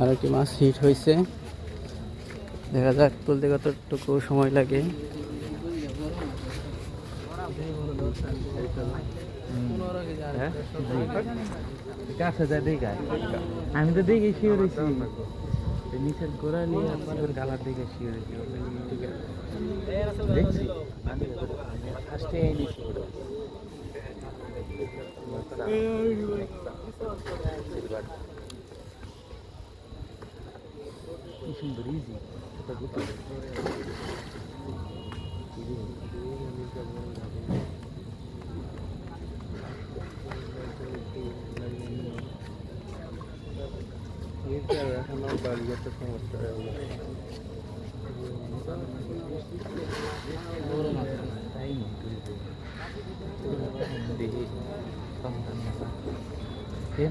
আর একটি মাছ হিট হয়েছে, দেখা যাক তুলতে কতটুকু সময় লাগে। আমি তো দেখে শিওরেছি নিচের গোড়া নিয়ে গালার দিকে শিওরেছি দেখছি ফার্স্টে নিচ্ছি কি সুন্দর ইজি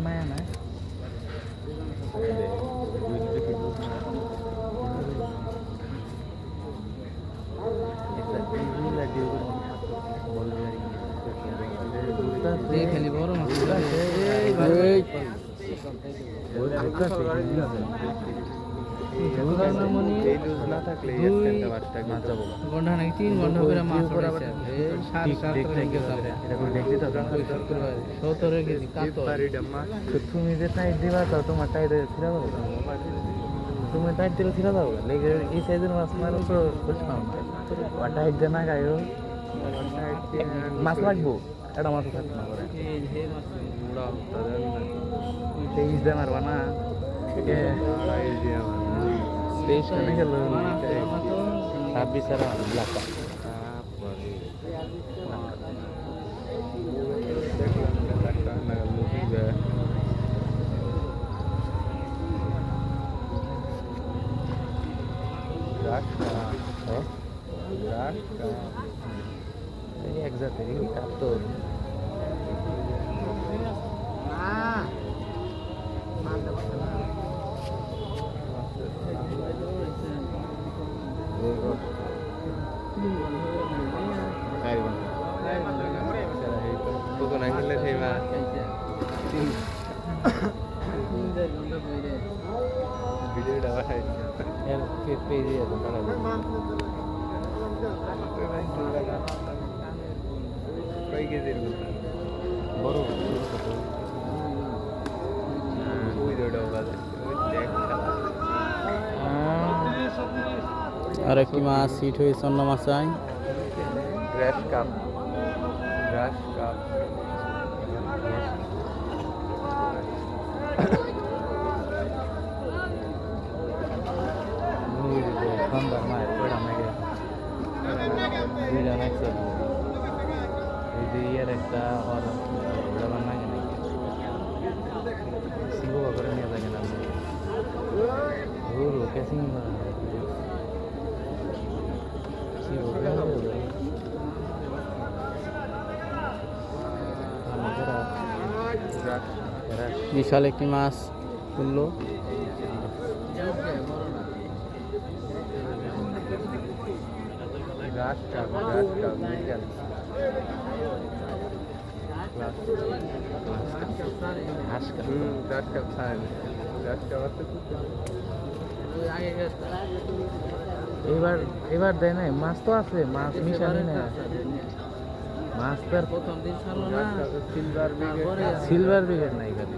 মায়া না খালি বড় মাছ ঘন্টা নাকি 3 ঘন্টা করে মাছ পড়াবে 17 কেজি তুমি যে টাইট দিবা তো তোমার টাইট ছিড়া দাও তুমি টাইট দিলে ছিড়া দাও লেগে এই সাইজের মাছ মারো তো বুঝলাম টাইট দিয়ে না গাইও মাছ লাগবো এটা মাছ থাকবে না করে তেইশ দিয়ে মারবা না তেইশ কেন গেল 26 আর লাখ এক জাতের কাতর বড় আর একটি মাছ হিট হয়েছে অন্য মাছায় গ্রাস কাপ সুন্দর মাছ পড়া নাকি দুইটা মাছ এই যে ইয়ার একটা আর ওটা নাকি নাকি সিগো করে নিয়ে যায় না ওরো ক্যাসিং সিগো বিশাল একটি মাছ তুললো। এবার দেয় নাই মাছ তো আছে মাছ মিশানি না মাছ তার প্রথম দিন ছাড়লো না সিলভার ব্রিগেড নাই এখানে